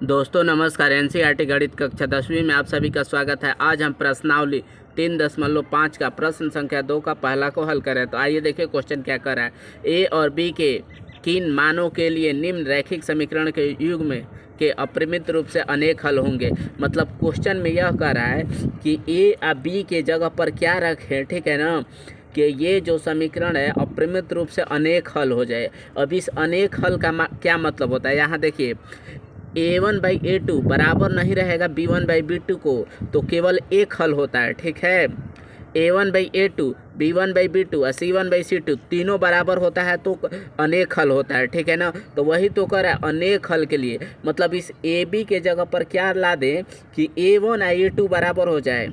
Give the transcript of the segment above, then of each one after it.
दोस्तों नमस्कार। एनसीईआरटी गणित कक्षा 10वीं में आप सभी का स्वागत है। आज हम प्रश्नावली 3.5 का प्रश्न संख्या 2 का पहला को हल करें। तो आइए देखिए क्वेश्चन क्या कर रहा है। ए और बी के किन मानों के लिए निम्न रैखिक समीकरण के युग्म के अपरिमित रूप से अनेक हल होंगे। मतलब क्वेश्चन में यह कह रहा है कि ए और बी के जगह पर क्या रखें, ठीक है ना, कि ये जो समीकरण है अपरिमित रूप से अनेक हल हो जाए। अब इस अनेक हल का क्या मतलब होता है, यहाँ देखिए a1/a2 बराबर नहीं रहेगा b1/b2 को, तो केवल एक हल होता है, ठीक है। a1/a2 b1/b2 और c1/c2 तीनों बराबर होता है तो अनेक हल होता है, ठीक है ना। तो वही तो कर रहा है अनेक हल के लिए। मतलब इस ए बी के जगह पर क्या ला दें कि a1 और a2 बराबर हो जाए,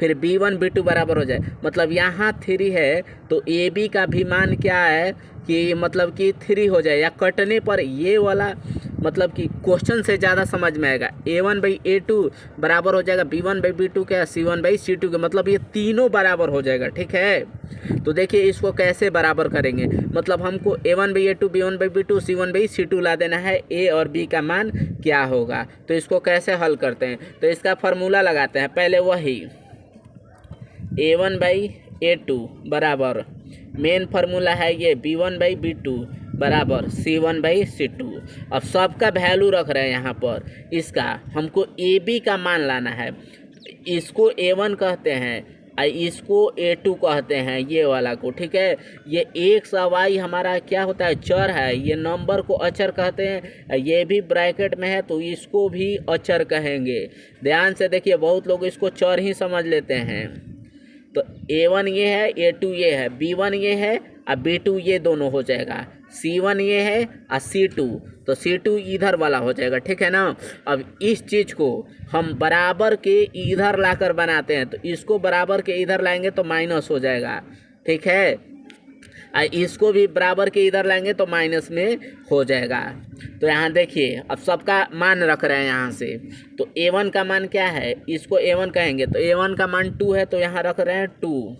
फिर b1 b2 बराबर हो जाए। मतलब यहाँ 3 है तो ए बी का भी मान क्या है कि मतलब कि 3 हो जाए, या कटने पर ये वाला मतलब कि क्वेश्चन से ज़्यादा समझ में आएगा। a1/a2 बराबर हो जाएगा b1/b2 के, c1/c2 के, मतलब ये तीनों बराबर हो जाएगा, ठीक है। तो देखिए इसको कैसे बराबर करेंगे। मतलब हमको a1/a2 b1/b2 c1/c2 ला देना है, a और b का मान क्या होगा। तो इसको कैसे हल करते हैं, तो इसका फार्मूला लगाते हैं। पहले वही a1/a2 बराबर मेन फार्मूला है ये b1/b2 बराबर c1/c2। अब सबका वैल्यू रख रहे हैं यहाँ पर। इसका हमको ए बी का मान लाना है। इसको a1 कहते हैं और इसको a2 कहते हैं, ये वाला को, ठीक है। ये एक्स और वाई हमारा क्या होता है, चर है। ये नंबर को अचर कहते हैं। ये भी ब्रैकेट में है तो इसको भी अचर कहेंगे। ध्यान से देखिए, बहुत लोग इसको चर ही समझ लेते हैं। तो a1 ये है, a2 ये है, b1 ये है और b2 ये दोनों हो जाएगा, c1 ये है और c2, तो c2 इधर वाला हो जाएगा, ठीक है ना। अब इस चीज़ को हम बराबर के इधर लाकर बनाते हैं, तो इसको बराबर के इधर लाएंगे तो माइनस हो जाएगा, ठीक है। इसको भी बराबर के इधर लाएंगे तो माइनस में हो जाएगा। तो यहाँ देखिए अब सबका मान रख रहे हैं यहाँ से। तो a1 का मान क्या है, इसको a1 कहेंगे, तो a1 का मान 2 है तो यहाँ रख रहे हैं 2।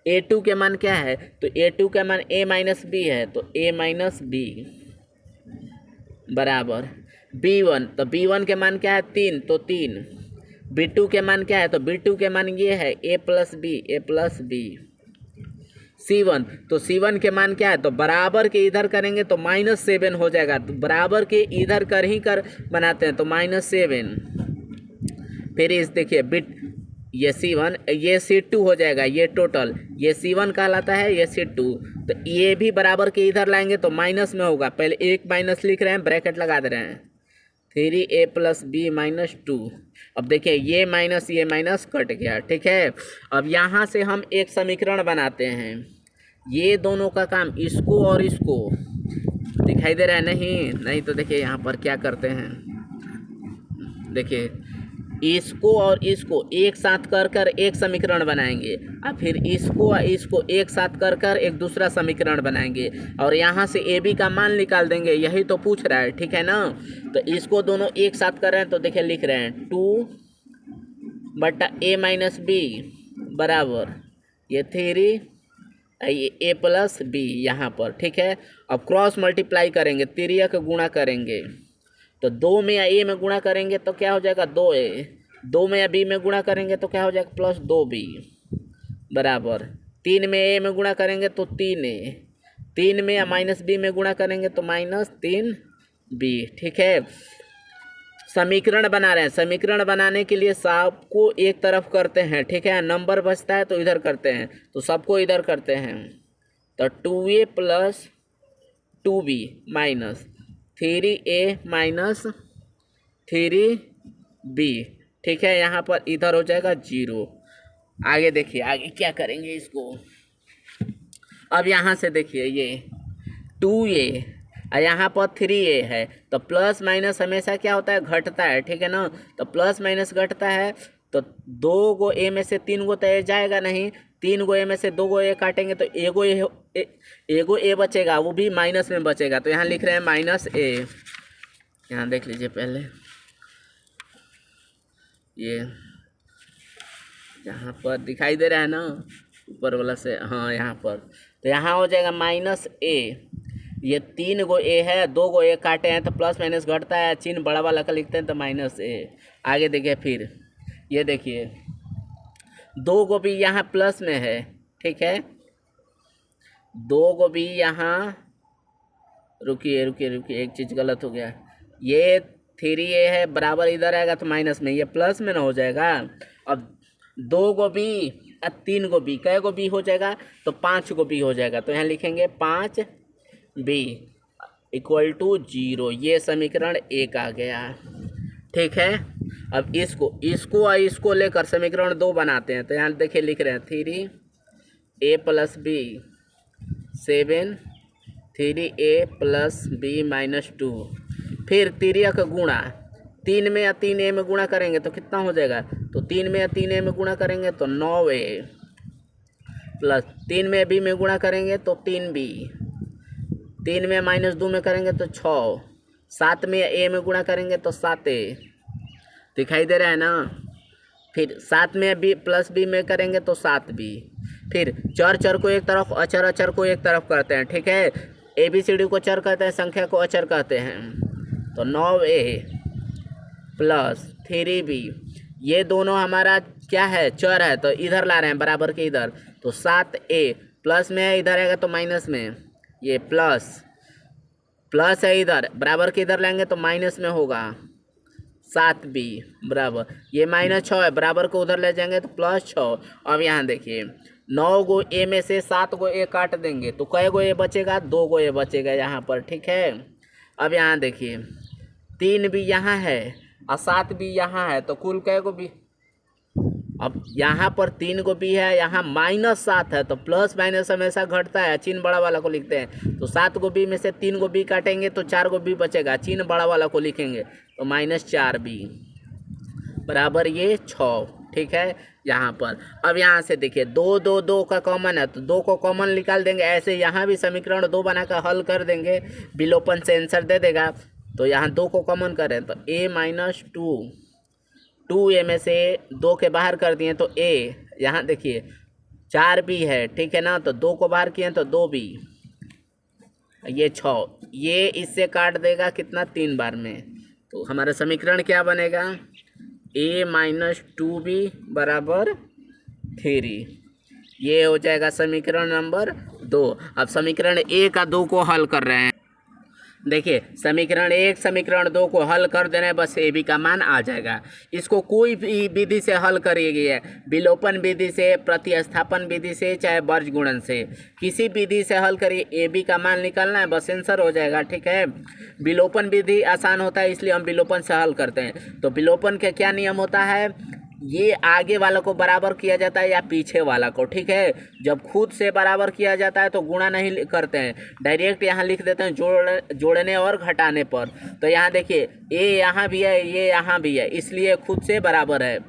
a2 के मान क्या है, तो a2 का मान a-b है तो a-b बराबर b1, तो b1 के मान क्या है 3 तो 3। b2 के मान क्या है, तो b2 के मान ये है a+b c1, तो c1 के मान क्या है, तो बराबर के इधर करेंगे तो -7 हो जाएगा। तो बराबर के इधर कर ही कर बनाते हैं तो -7। फिर इस देखिए बिट ये c1 ये c2 हो जाएगा, ये टोटल ये c1 कहलाता है, ये c2। तो ये भी बराबर के इधर लाएंगे तो माइनस में होगा। पहले एक माइनस लिख रहे हैं, ब्रैकेट लगा दे रहे हैं, 3a + b - 2। अब देखिए ये माइनस कट गया, ठीक है। अब यहाँ से हम एक समीकरण बनाते हैं। ये दोनों का काम इसको और इसको दिखाई दे रहा है, नहीं तो देखिए यहाँ पर क्या करते हैं, देखिए इसको और इसको एक साथ कर एक समीकरण बनाएंगे, और फिर इसको और इसको एक साथ कर एक दूसरा समीकरण बनाएंगे, और यहाँ से ए बी का मान निकाल देंगे। यही तो पूछ रहा है, ठीक है ना। तो इसको दोनों एक साथ कर रहे हैं तो देखिए लिख रहे हैं 2/a-b बराबर ये 3 ये a+b यहाँ पर, ठीक है। अब क्रॉस मल्टीप्लाई करेंगे, तिर्यक गुणा करेंगे, तो 2 में या a में गुणा करेंगे तो क्या हो जाएगा 2a, 2 में या b में गुणा करेंगे तो क्या हो जाएगा +2b बराबर 3 में a में गुणा करेंगे तो 3a, 3 में या -b में गुणा करेंगे तो -3b, ठीक है। समीकरण बना रहे हैं। समीकरण बनाने के लिए सबको एक तरफ करते हैं, ठीक है। नंबर बचता है तो इधर करते हैं, तो सबको इधर करते हैं। तो 2a + 2b minus 3a - 3b, ठीक है। यहाँ पर इधर हो जाएगा 0। आगे देखिए आगे क्या करेंगे इसको। अब यहाँ से देखिए ये 2a और यहाँ पर 3a है, तो प्लस माइनस हमेशा क्या होता है, घटता है, ठीक है ना। तो प्लस माइनस घटता है, तो 2 गो a में से 3 गो तो a जाएगा नहीं, 3 गो a में से 2 गो a काटेंगे तो एगो a बचेगा, वो भी माइनस में बचेगा। तो यहाँ लिख रहे हैं -a। यहाँ देख लीजिए पहले ये यहाँ पर दिखाई दे रहा है ना ऊपर वाला से, हाँ यहाँ पर, तो यहाँ हो जाएगा -a ये 3 गो ए है, 2 गो ए काटे हैं तो प्लस माइनस घटता है, चिन्ह बड़ा वाला का लिखते हैं तो माइनस ए। आगे देखिए फिर ये देखिए 2 गो भी यहाँ प्लस में है, ठीक है, 2 गो भी यहाँ, रुकिए रुकिए रुकिए एक चीज़ गलत हो गया, ये 3a है बराबर इधर आएगा तो माइनस में, ये प्लस में ना हो जाएगा। अब 2 गो बी और 3 गो बी, कै गो बी हो जाएगा तो 5 गो बी हो जाएगा, तो यहाँ लिखेंगे 5b इक्वल टू 0। ये समीकरण 1 आ गया, ठीक है। अब इसको और इसको लेकर समीकरण 2 बनाते हैं, तो यहाँ देखिए लिख रहे हैं 3a + b 7 3a + b - 2, फिर 3 का गुणा 3 में या 3a में गुणा करेंगे तो कितना हो जाएगा, तो 3 में या 3a में गुणा करेंगे तो 9a प्लस 3 में b में गुणा करेंगे तो 3b, 3 में -2 में करेंगे तो 6, 7 में a में गुणा करेंगे तो 7a, दिखाई दे रहा है ना। फिर 7 में b + b में करेंगे तो 7b, फिर चर को एक तरफ, अचर को एक तरफ करते हैं, ठीक है। ABCD को चर कहते हैं, संख्या को अचर कहते हैं, तो 9a + 3b, ये दोनों हमारा क्या है, चर है, तो इधर ला रहे हैं बराबर के इधर, तो 7a प्लस में है, इधर आएगा तो माइनस में, ये प्लस है, इधर बराबर के इधर लेंगे तो माइनस में होगा 7b बराबर, ये -6 है, बराबर को उधर ले जाएंगे तो +6। अब यहाँ देखिए 9 गो ए में से 7 गो ए काट देंगे तो कै गो ए बचेगा, 2 गो ए बचेगा यहाँ पर, ठीक है। अब यहाँ देखिए 3 भी यहाँ है और 7 भी यहाँ है, तो कुल कै गो भी, अब यहाँ पर 3 गो भी है, यहाँ -7 है, तो प्लस माइनस हमेशा घटता है, चिन्ह बड़ा वाला को लिखते हैं, तो 7 गो बी में से 3 गो बी काटेंगे तो 4 गो बी बचेगा, चिन्ह बड़ा वाला को लिखेंगे तो -4b बराबर ये 6, ठीक है यहाँ पर। अब यहाँ से देखिए 2 का कॉमन है, तो 2 को कॉमन निकाल देंगे, ऐसे यहाँ भी समीकरण 2 बनाकर हल कर देंगे, विलोपन से आंसर दे देगा। तो यहाँ 2 को कॉमन करें तो a - 2a में से 2 के बाहर कर दिए तो a, यहाँ देखिए 4b है, ठीक है ना, तो 2 को बाहर किए तो 2b, ये 6, ये इससे काट देगा कितना, 3 बार में, तो हमारा समीकरण क्या बनेगा, a - 2b बराबर 3, ये हो जाएगा समीकरण नंबर 2। अब समीकरण 1 और 2 को हल कर रहे हैं, देखिए समीकरण 1 समीकरण 2 को हल कर देना है, बस AB का मान आ जाएगा। इसको कोई भी विधि से हल करिए, विलोपन विधि से, प्रतिस्थापन विधि से, चाहे वर्ज गुणन से, किसी विधि से हल करिए, AB का मान निकालना है, बस आंसर हो जाएगा, ठीक है। विलोपन विधि आसान होता है इसलिए हम विलोपन से हल करते हैं। तो विलोपन का क्या नियम होता है, ये आगे वाला को बराबर किया जाता है या पीछे वाला को, ठीक है। जब खुद से बराबर किया जाता है तो गुणा नहीं करते हैं, डायरेक्ट यहाँ लिख देते हैं जोड़ने और घटाने पर। तो यहाँ देखिए ए यहाँ भी है, ये यहाँ भी है, इसलिए खुद से बराबर है।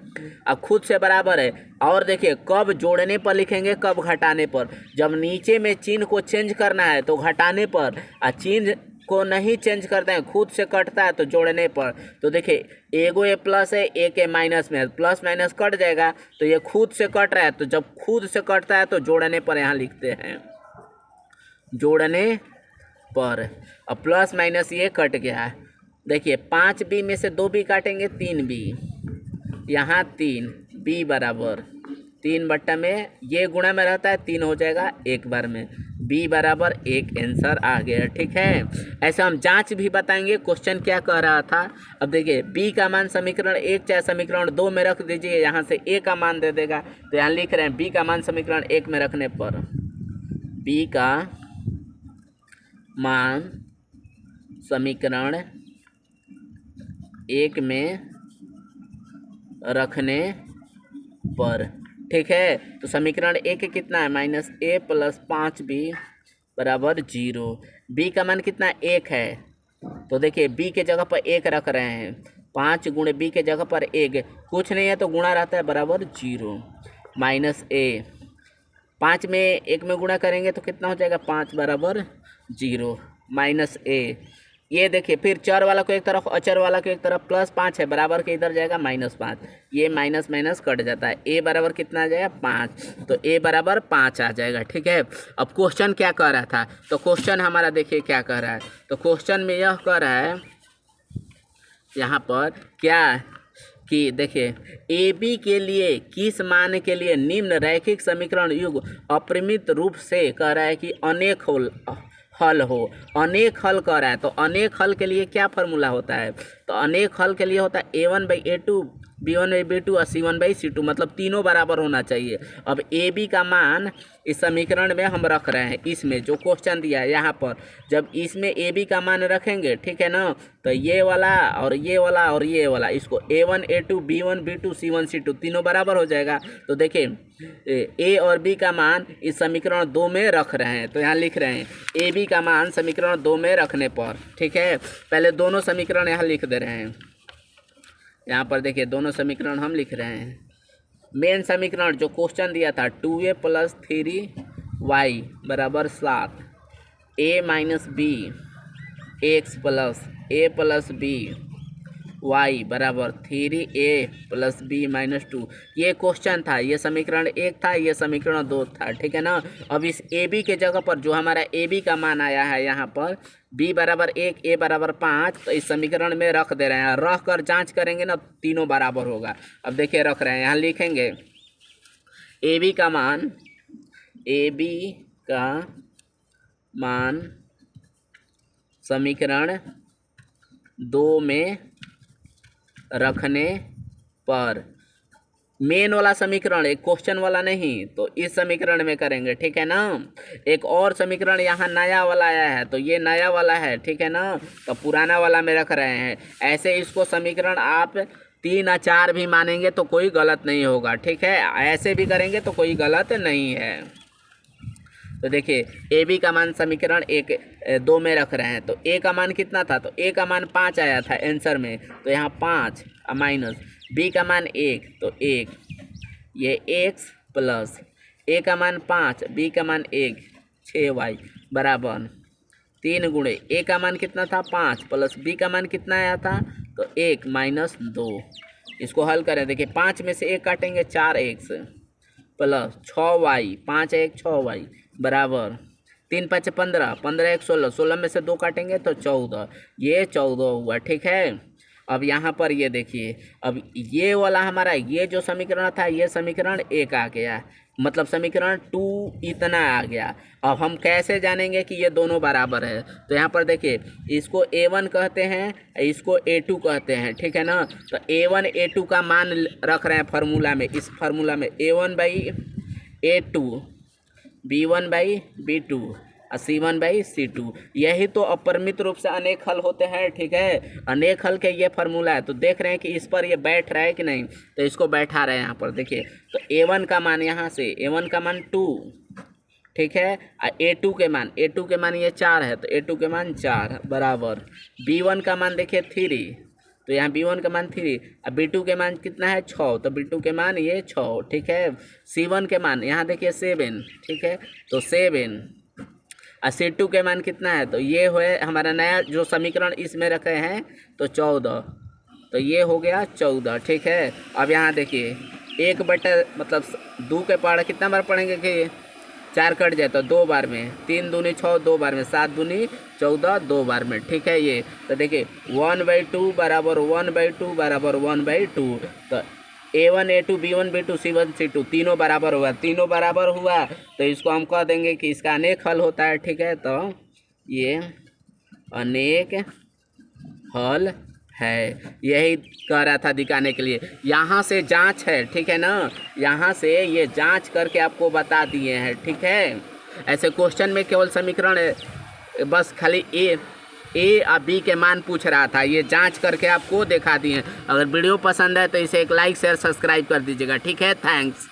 अब खुद से बराबर है, और देखिए कब जोड़ने पर लिखेंगे, कब घटाने पर। जब नीचे में चिन्ह को चेंज करना है तो घटाने पर, और चिन्ह को नहीं चेंज करते हैं, खुद से कटता है तो जोड़ने पर। तो देखिए एगो ए प्लस है, एक ए माइनस में है, प्लस माइनस कट जाएगा, तो ये खुद से कट रहा है, तो जब खुद से कटता है तो जोड़ने पर यहाँ लिखते हैं, जोड़ने पर। अब प्लस माइनस ये कट गया है, देखिए 5b में से 2b काटेंगे 3b, यहाँ 3b बराबर 3 बट्टा में, ये गुणा में रहता है 3 हो जाएगा एक बार में, b बराबर 1 आंसर आ गया, ठीक है। ऐसे हम जांच भी बताएंगे क्वेश्चन क्या कह रहा था। अब देखिए b का मान समीकरण 1 चाहे समीकरण 2 में रख दीजिए, यहाँ से a का मान दे देगा, तो यहाँ लिख रहे हैं b का मान समीकरण 1 में रखने पर, b का मान समीकरण 1 में रखने पर, ठीक है। तो समीकरण 1 कितना है, -a + 5b बराबर 0। b का मान कितना 1 है, तो देखिए b के जगह पर 1 रख रहे हैं, 5 गुणे b के जगह पर 1, कुछ नहीं है तो गुणा रहता है बराबर 0, -a 5 में 1 में गुणा करेंगे तो कितना हो जाएगा, 5 बराबर 0, -a ये देखिए फिर चर वाला को एक तरफ अचर वाला को एक तरफ +5 है, बराबर के इधर जाएगा -5, ये माइनस माइनस कट जाता है। ए बराबर कितना आ जाएगा 5, तो ए बराबर 5 आ जाएगा। ठीक है, अब क्वेश्चन क्या कह रहा था, तो क्वेश्चन हमारा देखिए क्या कह रहा है, तो क्वेश्चन में यह कह रहा है यहाँ पर क्या कि देखिए ए बी के लिए किस मान के लिए निम्न रैखिक समीकरण युग अपरिमित रूप से कह रहा है कि अनेक हल हो। अनेक हल कह रहा है, तो अनेक हल के लिए क्या फार्मूला होता है, तो अनेक हल के लिए होता है A1/A2 B1/B2 और C1/C2, मतलब तीनों बराबर होना चाहिए। अब ए बी का मान इस समीकरण में हम रख रहे हैं, इसमें जो क्वेश्चन दिया है यहाँ पर, जब इसमें ए बी का मान रखेंगे, ठीक है ना, तो ये वाला और ये वाला और ये वाला, इसको A1 A2 B1 B2 C1 C2 तीनों बराबर हो जाएगा। तो देखिए ए और बी का मान इस समीकरण 2 में रख रहे हैं, तो यहाँ लिख रहे हैं ए बी का मान समीकरण 2 में रखने पर, ठीक है, पहले दोनों समीकरण यहाँ लिख दे रहे हैं। यहाँ पर देखिए दोनों समीकरण हम लिख रहे हैं। मेन समीकरण जो क्वेश्चन दिया था 2a + 3y = 7, a - b x + a + b y = 3a + b - 2, ये क्वेश्चन था, ये समीकरण 1 था, ये समीकरण 2 था। ठीक है ना, अब इस ए बी के जगह पर जो हमारा ए बी का मान आया है यहाँ पर b = 1 a = 5, तो इस समीकरण में रख दे रहे हैं, रख कर जाँच करेंगे ना तीनों बराबर होगा। अब देखिए रख रहे हैं, यहाँ लिखेंगे ए बी का मान समीकरण 2 में रखने पर, मेन वाला समीकरण एक क्वेश्चन वाला नहीं, तो इस समीकरण में करेंगे। ठीक है ना, एक और समीकरण यहाँ नया वाला आया है, तो ये नया वाला है, ठीक है ना, तो पुराना वाला में रख रहे हैं। ऐसे इसको समीकरण आप 3 या 4 भी मानेंगे तो कोई गलत नहीं होगा। ठीक है, ऐसे भी करेंगे तो कोई गलत नहीं है। तो देखिए ए बी का मान समीकरण 2 में रख रहे हैं, तो ए का मान कितना था, तो ए का मान 5 आया था आंसर में, तो यहाँ 5 माइनस बी का मान 1, तो 1, ये x प्लस ए का मान 5 बी का मान 1 6y बराबर 3 गुणे ए का मान कितना था 5 प्लस बी का मान कितना आया था, तो 1 - 2। इसको हल करें, देखिए 5 में से 1 काटेंगे 4x प्लस 6y 5 1 6y बराबर 3 5 15 15 1 16 16 में से 2 काटेंगे तो 14, ये 14 हुआ। ठीक है, अब यहाँ पर ये देखिए, अब ये वाला हमारा ये जो समीकरण था ये समीकरण 1 आ गया, मतलब समीकरण 2 इतना आ गया। अब हम कैसे जानेंगे कि ये दोनों बराबर है, तो यहाँ पर देखिए इसको A1 कहते हैं, इसको A2 कहते हैं। ठीक है ना, तो A1 A2 का मान रख रहे हैं फार्मूला में, इस फार्मूला में A1/A2 B1/B2 और C1/C2, यही तो अपरिमित रूप से अनेक हल होते हैं। ठीक है, अनेक हल के ये फार्मूला है, तो देख रहे हैं कि इस पर ये बैठ रहा है कि नहीं, तो इसको बैठा रहे हैं यहाँ पर। देखिए तो A1 का मान यहाँ से A1 का मान 2, ठीक है, और A2 के मान ये 4 है, तो A2 के मान 4 बराबर B1 का मान देखिए 3, तो यहाँ B1 का मान 3 और B2 के मान कितना है 6, तो B2 के मान ये 6। ठीक है, C1 के मान यहाँ देखिए 7, ठीक है, तो 7 और C2 के मान कितना है, तो ये हुए हमारा नया जो समीकरण इसमें रखे हैं, तो 14, तो ये हो गया 14। ठीक है, अब यहाँ देखिए 1 बटे मतलब 2 के पढ़ कितना बार पढ़ेंगे कि 4 कट जाए तो 2 बार में, 3 दूनी 6 2 बार में, 7 दूनी 14 2 बार में। ठीक है, ये तो देखिए 1/2 बराबर 1/2 बराबर 1/2, तो A1 A2 B1 B2 C1 C2 तीनों बराबर हुआ, तीनों बराबर हुआ तो इसको हम कह देंगे कि इसका अनेक हल होता है। ठीक है, तो ये अनेक हल है, यही कह रहा था दिखाने के लिए। यहाँ से जांच है, ठीक है ना, यहाँ से ये जांच करके आपको बता दिए हैं। ठीक है, ऐसे क्वेश्चन में केवल समीकरण बस खाली ए और बी के मान पूछ रहा था, ये जांच करके आपको दिखा दिए। अगर वीडियो पसंद है तो इसे एक लाइक शेयर सब्सक्राइब कर दीजिएगा। ठीक है, थैंक्स।